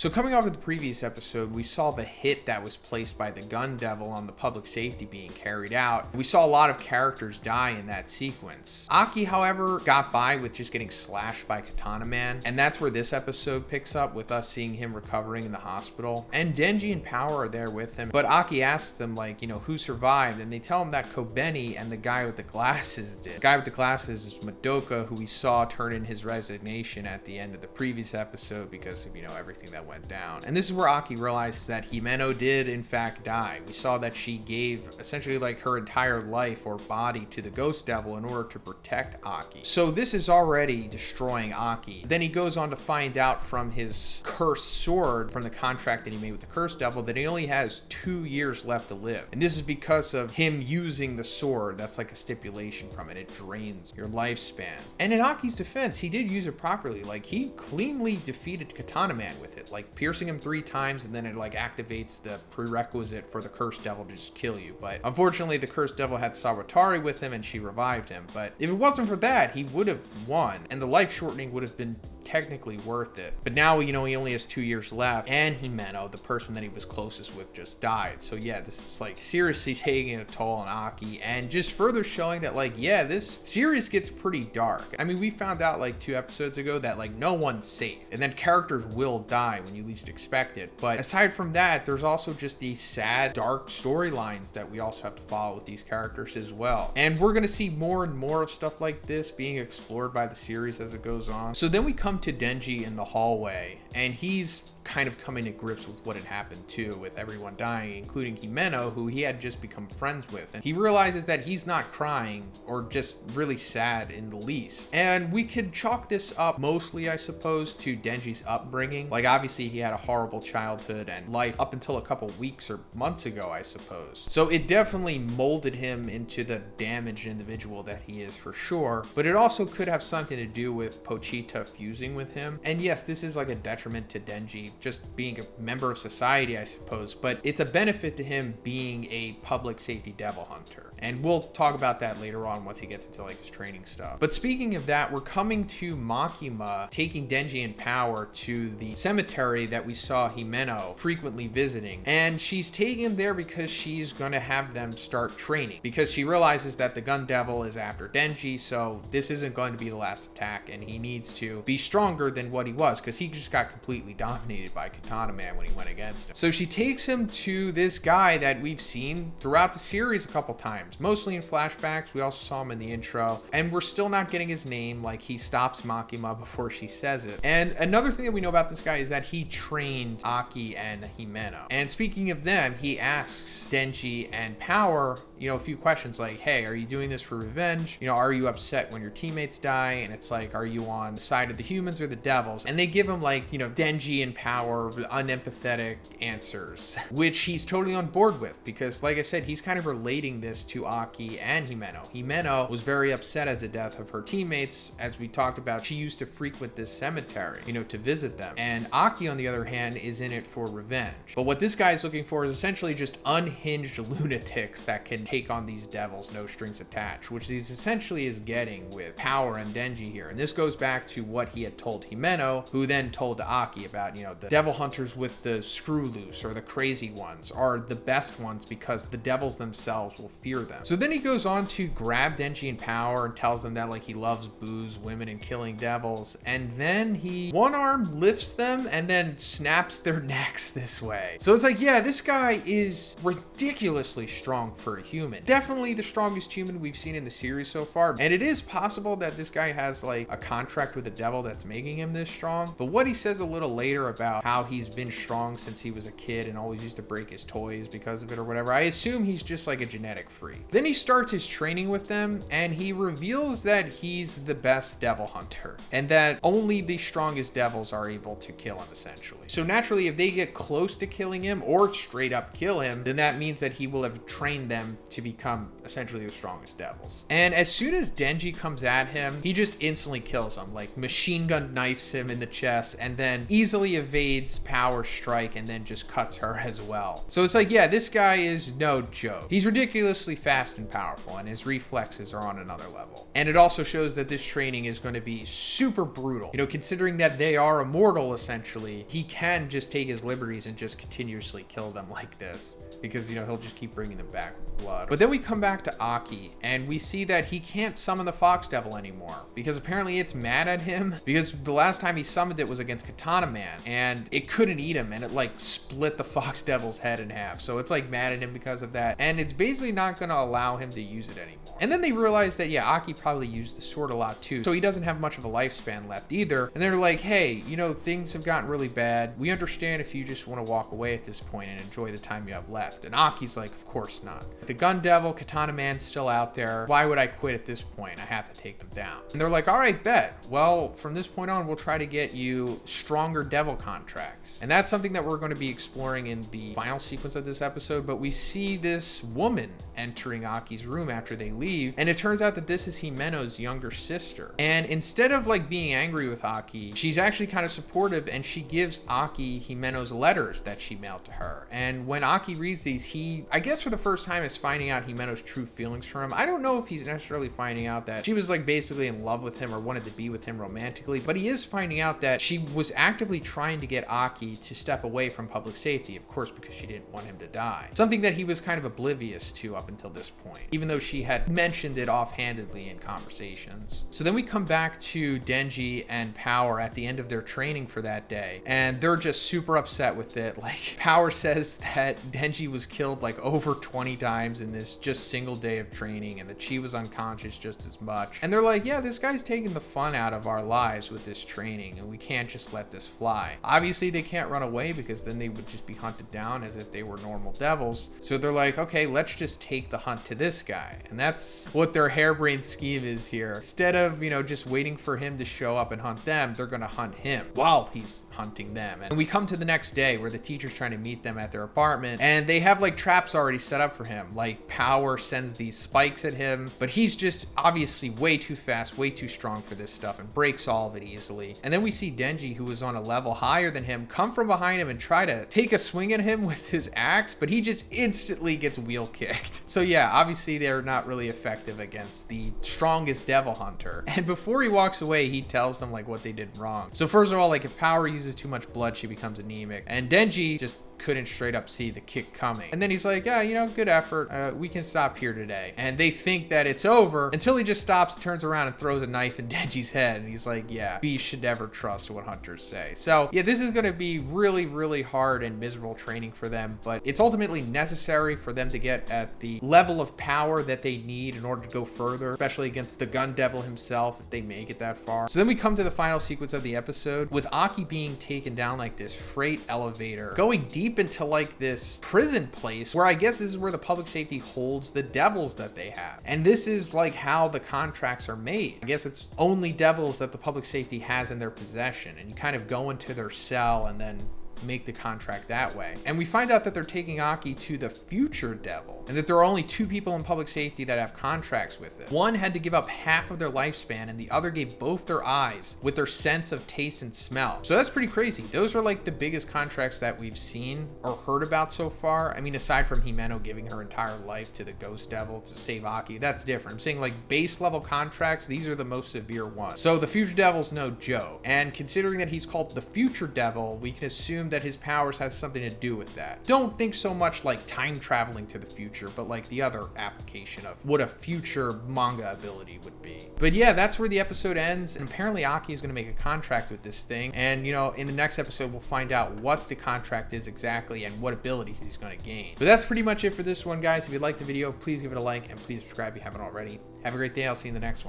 So coming off of the previous episode, we saw the hit that was placed by the gun devil on the public safety being carried out. We saw a lot of characters die in that sequence. Aki, however, got by with just getting slashed by Katana Man, and that's where this episode picks up with us seeing him recovering in the hospital. And Denji and Power are there with him, but Aki asks them, like, who survived? And they tell him that Kobeni and the guy with the glasses did. The guy with the glasses is Madoka, who we saw turn in his resignation at the end of the previous episode because of, everything that went down. And this is where Aki realizes that Himeno did in fact die. We saw that she gave essentially like her entire life or body to the ghost devil in order to protect Aki. So this is already destroying Aki. Then he goes on to find out from his cursed sword, from the contract that he made with the cursed devil, that he only has 2 years left to live. And this is because of him using the sword. That's like a stipulation from it. It drains your lifespan. And in Aki's defense, he did use it properly. Like, he cleanly defeated Katana Man with it, like piercing him 3 times, and then it like activates the prerequisite for the cursed devil to just kill you. But unfortunately, the cursed devil had Sawatari with him and she revived him. But if it wasn't for that, he would have won, and the life shortening would have been technically worth it. But now, he only has 2 years left, and Himeno, the person that he was closest with, just died. So yeah, this is like seriously taking a toll on Aki, and just further showing that, like, yeah, this series gets pretty dark. I mean, we found out like 2 episodes ago that like no one's safe, and then characters will die when you least expect it. But aside from that, there's also just these sad, dark storylines that we also have to follow with these characters as well. And we're gonna see more and more of stuff like this being explored by the series as it goes on. So then we come to Denji in the hallway, and he's kind of coming to grips with what had happened too, with everyone dying, including Himeno, who he had just become friends with. And he realizes that he's not crying or just really sad in the least. And we could chalk this up mostly, I suppose, to Denji's upbringing. Like, obviously he had a horrible childhood and life up until a couple weeks or months ago, I suppose. So it definitely molded him into the damaged individual that he is, for sure. But it also could have something to do with Pochita fusing with him. And yes, this is like a detriment to Denji just being a member of society, I suppose, but it's a benefit to him being a public safety devil hunter. And we'll talk about that later on once he gets into like his training stuff. But speaking of that, we're coming to Makima taking Denji and Power to the cemetery that we saw Himeno frequently visiting. And she's taking him there because she's going to have them start training, because she realizes that the gun devil is after Denji, so this isn't going to be the last attack, and he needs to be stronger than what he was, because he just got completely dominated by Katana Man when he went against him. So she takes him to this guy that we've seen throughout the series a couple times, mostly in flashbacks. We also saw him in the intro, and we're still not getting his name. Like, he stops Makima before she says it. And another thing that we know about this guy is that he trained Aki and Himeno. And speaking of them, he asks Denji and Power, a few questions like, hey, are you doing this for revenge? Are you upset when your teammates die? And it's like, are you on the side of the humans or the devils? And they give him like, Denji and Power unempathetic answers, which he's totally on board with, because like I said, he's kind of relating this to Aki and Himeno. Himeno was very upset at the death of her teammates. As we talked about, she used to frequent this cemetery, to visit them. And Aki, on the other hand, is in it for revenge. But what this guy is looking for is essentially just unhinged lunatics that can take on these devils, no strings attached, which he essentially is getting with Power and Denji here. And this goes back to what he had told Himeno, who then told Aki about, the devil hunters with the screw loose, or the crazy ones, are the best ones because the devils themselves will fear them. So then he goes on to grab Denji and Power and tells them that like he loves booze, women, and killing devils. And then he one arm lifts them and then snaps their necks this way. So it's like, yeah, this guy is ridiculously strong for a human. Definitely the strongest human we've seen in the series so far. And it is possible that this guy has like a contract with the devil that's making him this strong. But what he says a little later about how he's been strong since he was a kid and always used to break his toys because of it or whatever, I assume he's just like a genetic freak. Then he starts his training with them, and he reveals that he's the best devil hunter and that only the strongest devils are able to kill him, essentially. So naturally, if they get close to killing him or straight up kill him, then that means that he will have trained them to become essentially the strongest devils. And as soon as Denji comes at him, he just instantly kills him, like machine gun knifes him in the chest, and then easily evades Power's strike and then just cuts her as well. So it's like, yeah, this guy is no joke. He's ridiculously fast and powerful, and his reflexes are on another level. And it also shows that this training is going to be super brutal. You know, considering that they are immortal, essentially, he can just take his liberties and just continuously kill them like this, because, you know, he'll just keep bringing them back with blood. But then we come back to Aki, and we see that he can't summon the Fox Devil anymore, because apparently it's mad at him, because the last time he summoned it was against Katana Man, and it couldn't eat him, and it like split the Fox Devil's head in half. So it's like mad at him because of that, and it's basically not going to allow him to use it anymore. And then they realize that, yeah, Aki probably used the sword a lot too, so he doesn't have much of a lifespan left either. And they're like, hey, you know, things have gotten really bad. We understand if you just want to walk away at this point and enjoy the time you have left. And Aki's like, of course not. The Gun Devil, Katana Man's still out there. Why would I quit at this point? I have to take them down. And they're like, all right, bet. Well, from this point on, we'll try to get you stronger devil contracts. And that's something that we're going to be exploring in the final sequence of this episode. But we see this woman entering Aki's room after they leave, and it turns out that this is Himeno's younger sister. And instead of like being angry with Aki, she's actually kind of supportive, and she gives Aki Himeno's letters that she mailed to her. And when Aki reads these, he, I guess for the first time, is finding out Himeno's true feelings for him. I don't know if he's necessarily finding out that she was like basically in love with him or wanted to be with him romantically, but he is finding out that she was actively trying to get Aki to step away from public safety, of course, because she didn't want him to die. Something that he was kind of oblivious to up until this point, even though she had mentioned it offhandedly in conversations. So then we come back to Denji and Power at the end of their training for that day, and they're just super upset with it. Like, Power says that Denji was killed like over 20 times in this just single day of training, and that she was unconscious just as much. And they're like, yeah, this guy's taking the fun out of our lives with this training, and we can't just let this fly. Obviously, they can't run away, because then they would just be hunted down as if they were normal devils. So they're like, okay, let's just take the hunt to this guy. And that's what their harebrained scheme is here. Instead of, you know, just waiting for him to show up and hunt them, they're gonna hunt him while he's hunting them. And we come to the next day where the teacher's trying to meet them at their apartment, and they have like traps already set up for him. Like, Power sends these spikes at him, but he's just obviously way too fast, way too strong for this stuff, and breaks all of it easily. And then we see Denji, who was on a level higher than him, come from behind him and try to take a swing at him with his axe, but he just instantly gets wheel kicked. So yeah, obviously they're not really effective against the strongest devil hunter. And before he walks away, he tells them like what they did wrong. So first of all, like, if Power uses too much blood, she becomes anemic, and Denji just couldn't straight up see the kick coming. And then he's like, yeah, you know, good effort. We can stop here today. And they think that it's over until he just stops, turns around, and throws a knife in Denji's head. And he's like, yeah, beasts should never trust what hunters say. So yeah, this is going to be really, really hard and miserable training for them, but it's ultimately necessary for them to get at the level of power that they need in order to go further, especially against the Gun Devil himself, if they make it that far. So then we come to the final sequence of the episode, with Aki being taken down like this freight elevator, going deep into like this prison place, where I guess this is where the public safety holds the devils that they have. And this is like how the contracts are made. I guess it's only devils that the public safety has in their possession, and you kind of go into their cell and then make the contract that way. And we find out that they're taking Aki to the future devil, and that there are only 2 people in public safety that have contracts with it. One had to give up half of their lifespan, and the other gave both their eyes with their sense of taste and smell. So that's pretty crazy. Those are like the biggest contracts that we've seen or heard about so far. I mean, aside from Himeno giving her entire life to the ghost devil to save Aki, that's different. I'm saying like base level contracts, these are the most severe ones. So the future devil's no joke. And considering that he's called the future devil, we can assume that his powers has something to do with that. Don't think so much like time traveling to the future, but like the other application of what a future manga ability would be. But yeah, that's where the episode ends, and apparently Aki is going to make a contract with this thing, and you know, in the next episode we'll find out what the contract is exactly and what abilities he's going to gain. But that's pretty much it for this one, guys. If you liked the video, please give it a like, and please subscribe if you haven't already. Have a great day. I'll see you in the next one.